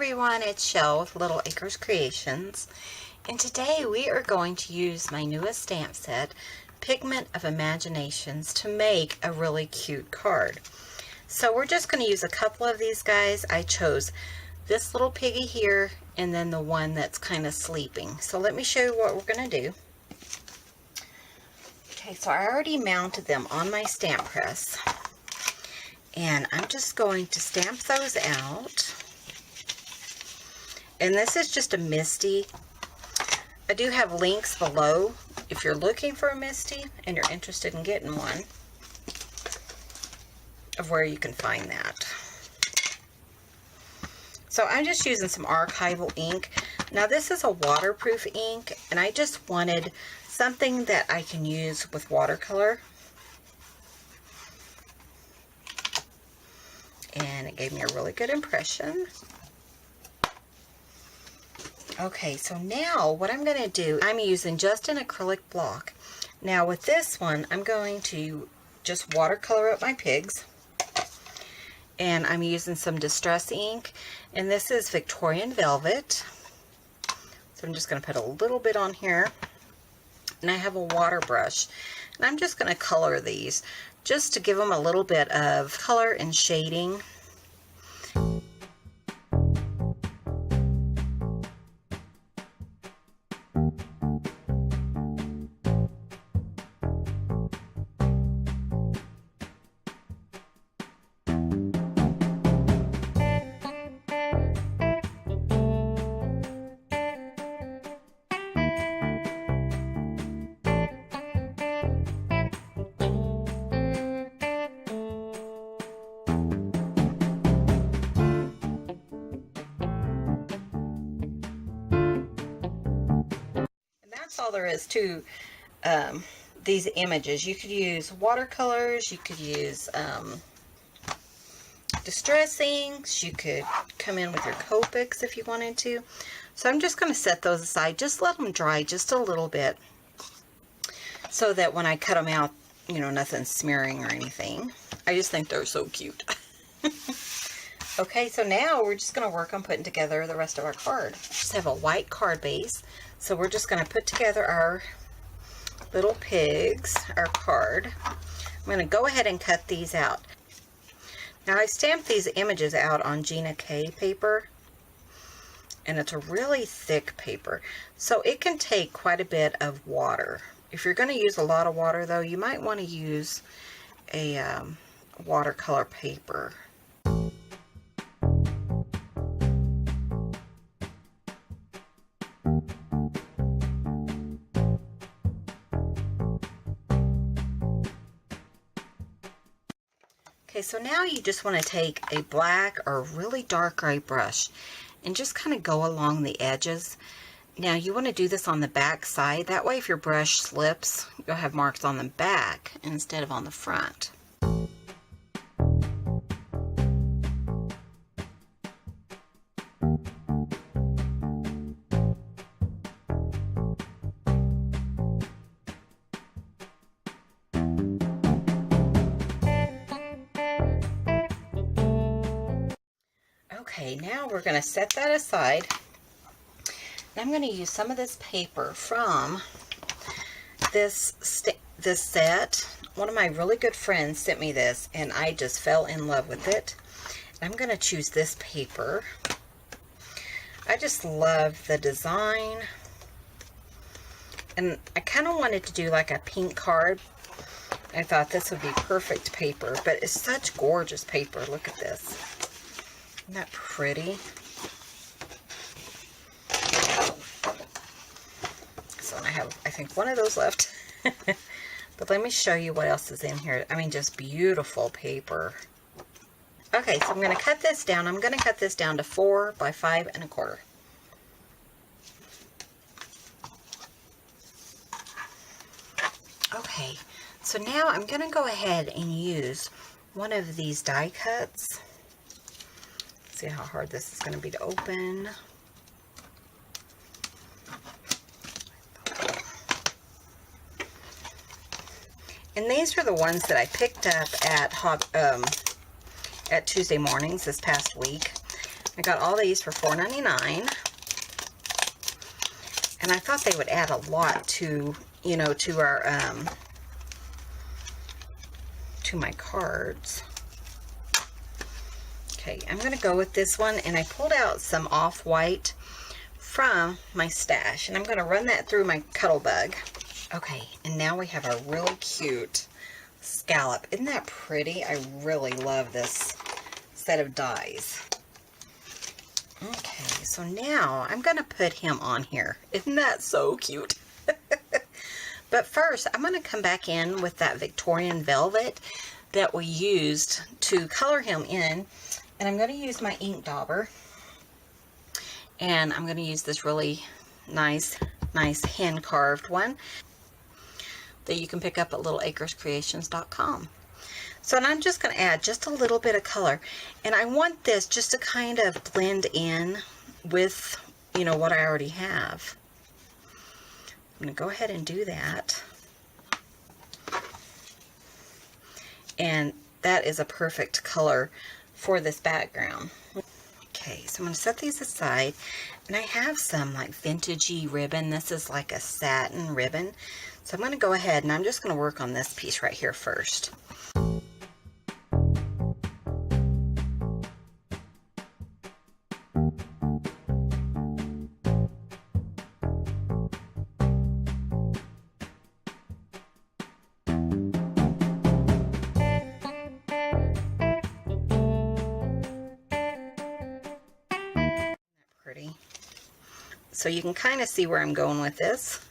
everyone, it's Shell with Little Acres Creations, and today we are going to use my newest stamp set, Pigment of Imaginations, to make a really cute card. So we're just going to use a couple of these guys. I chose this little piggy here and then the one that's kind of sleeping. So let me show you what we're going to do. Okay, so I already mounted them on my stamp press, and I'm just going to stamp those out. And this is just a Misty. I do have links below if you're looking for a Misty and you're interested in getting one, of where you can find that. So I'm just using some archival ink. Now this is a waterproof ink, and I just wanted something that I can use with watercolor. And it gave me a really good impression. Okay, so now what I'm going to do, I'm using just an acrylic block. Now with this one, I'm going to just watercolor up my pigs. And I'm using some Distress ink. And this is Victorian Velvet. So I'm just going to put a little bit on here. And I have a water brush. And I'm just going to color these, just to give them a little bit of color and shading. All there is to these images. You could use watercolors, you could use Distress inks, you could come in with your Copics if you wanted to. So I'm just going to set those aside, just let them dry just a little bit, so that when I cut them out, you know, nothing's smearing or anything. I just think they're so cute. Okay, so now we're just going to work on putting together the rest of our card. I just have a white card base, so we're just going to put together our little pigs, our card. I'm going to go ahead and cut these out. Now I stamped these images out on Gina K paper, and it's a really thick paper, so it can take quite a bit of water. If you're going to use a lot of water though, you might want to use a watercolor paper. Okay, so now you just want to take a black or really dark gray brush and just kind of go along the edges. Now you want to do this on the back side. That way if your brush slips, you'll have marks on the back instead of on the front. Okay, now we're going to set that aside. And I'm going to use some of this paper from this set. One of my really good friends sent me this, and I just fell in love with it. I'm going to choose this paper. I just love the design. And I kind of wanted to do like a pink card. I thought this would be perfect paper, but it's such gorgeous paper. Look at this. Isn't that pretty? So I have, I think, one of those left. But let me show you what else is in here. I mean, just beautiful paper. Okay, so I'm going to cut this down. I'm going to cut this down to 4 by 5 1/4. Okay, so now I'm going to go ahead and use one of these die cuts. See how hard this is going to be to open. And these are the ones that I picked up at Tuesday Mornings this past week. I got all these for $4.99. And I thought they would add a lot to, you know, to our, to my cards. Okay, I'm going to go with this one, and I pulled out some off-white from my stash, and I'm going to run that through my Cuddle Bug. Okay, and now we have a really cute scallop. Isn't that pretty? I really love this set of dies. Okay, so now I'm going to put him on here. Isn't that so cute? But first, I'm going to come back in with that Victorian velvet that we used to color him in. And I'm going to use my ink dauber. And I'm going to use this really nice hand carved one that you can pick up at littleacrescreations.com. So and I'm just going to add just a little bit of color. And I want this just to kind of blend in with, you know, what I already have. I'm going to go ahead and do that. And that is a perfect color for this background. Okay, so I'm going to set these aside. And I have some like vintagey ribbon. This is like a satin ribbon. So I'm going to go ahead and I'm just going to work on this piece right here first. Pretty. So you can kind of see where I'm going with this.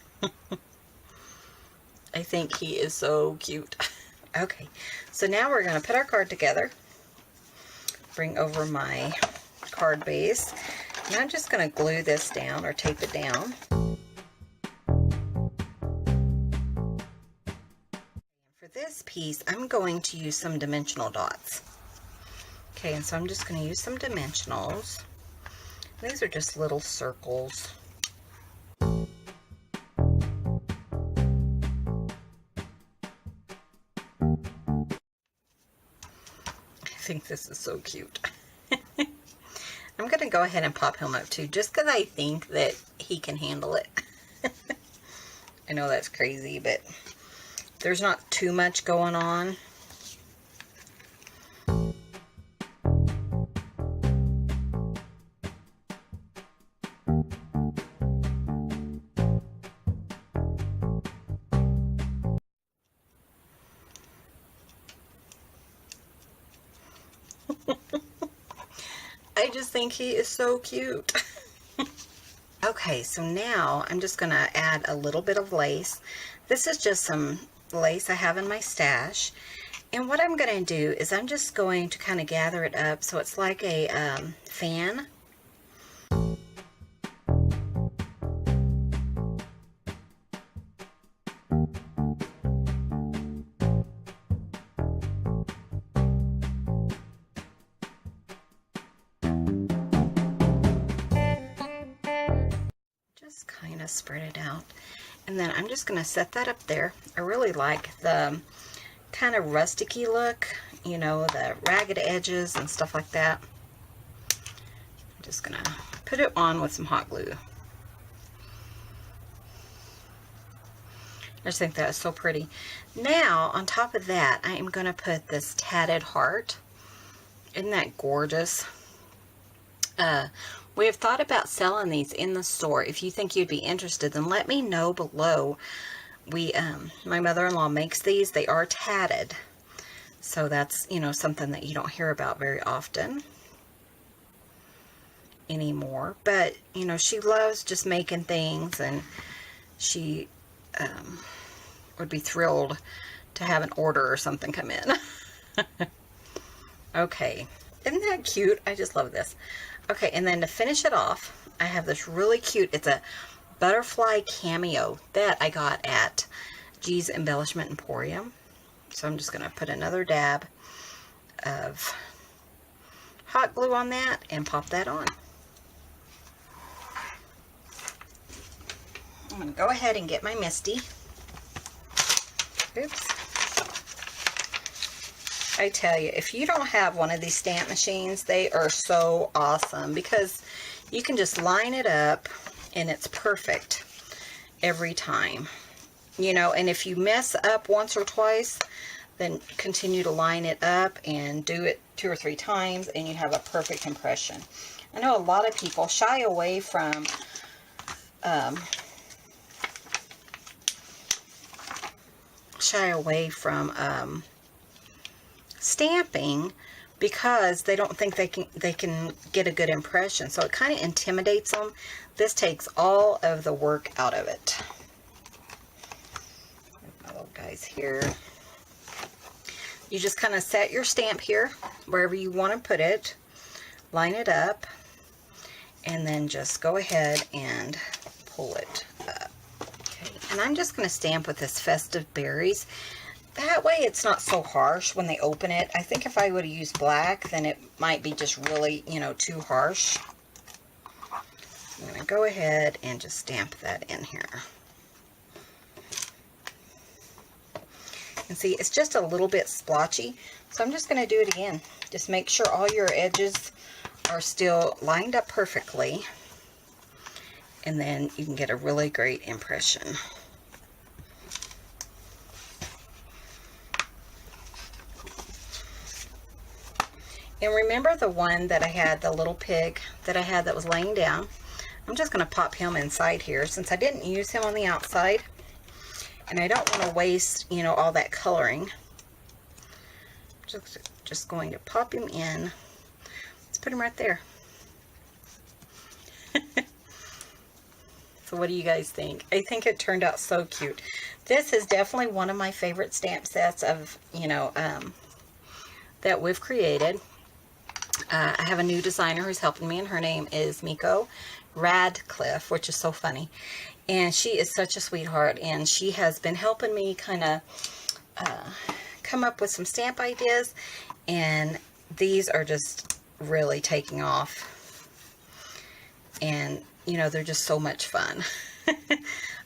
I think he is so cute. Okay, so now we're going to put our card together. Bring over my card base. And I'm just going to glue this down or tape it down. For this piece, I'm going to use some dimensional dots. Okay, and so I'm just going to use some dimensionals. These are just little circles. I think this is so cute. I'm going to go ahead and pop him up too, just because I think that he can handle it. I know that's crazy, but there's not too much going on. I just think he is so cute. Okay, so now I'm just going to add a little bit of lace. This is just some lace I have in my stash. And what I'm going to do is I'm just going to kind of gather it up so it's like a fan. Kind of spread it out, and then I'm just going to set that up there. I really like the kind of rusticy look, you know, the ragged edges and stuff like that. I'm just going to put it on with some hot glue. I just think that is so pretty. Now on top of that, I am going to put this tatted heart. Isn't that gorgeous? We have thought about selling these in the store. If you think you'd be interested, then let me know below. My mother-in-law makes these. They are tatted. So that's, you know, something that you don't hear about very often anymore. But, you know, she loves just making things, and she would be thrilled to have an order or something come in. Okay. Isn't that cute? I just love this. Okay, and then to finish it off, I have this really cute, it's a butterfly cameo that I got at G's Embellishment Emporium. So I'm just going to put another dab of hot glue on that and pop that on. I'm going to go ahead and get my Misty. Oops. I tell you, if you don't have one of these stamp machines, they are so awesome because you can just line it up and it's perfect every time. You know, and if you mess up once or twice, then continue to line it up and do it 2 or 3 times and you have a perfect impression. I know a lot of people shy away from stamping because they don't think they can get a good impression. So it kind of intimidates them. This takes all of the work out of it. My little guys here. You just kind of set your stamp here wherever you want to put it. Line it up. And then just go ahead and pull it up. Okay. And I'm just going to stamp with this Festive Berries. That way it's not so harsh when they open it. I think if I would have used black, then it might be just really, you know, too harsh. I'm going to go ahead and just stamp that in here. And see, it's just a little bit splotchy. So I'm just going to do it again. Just make sure all your edges are still lined up perfectly. And then you can get a really great impression. And remember the one that I had, the little pig that I had that was laying down? I'm just going to pop him inside here since I didn't use him on the outside. And I don't want to waste, you know, all that coloring. Just going to pop him in. Let's put him right there. So what do you guys think? I think it turned out so cute. This is definitely one of my favorite stamp sets of, you know, that we've created. I have a new designer who's helping me, and her name is Ratcliffe, which is so funny. And she is such a sweetheart, and she has been helping me kind of come up with some stamp ideas, and these are just really taking off. And, you know, they're just so much fun.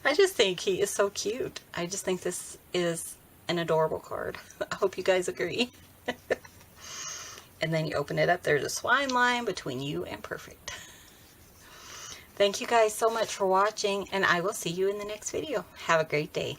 I just think he is so cute. I just think this is an adorable card. I hope you guys agree. And then you open it up. There's a swine line between you and perfect. Thank you guys so much for watching, and I will see you in the next video. Have a great day.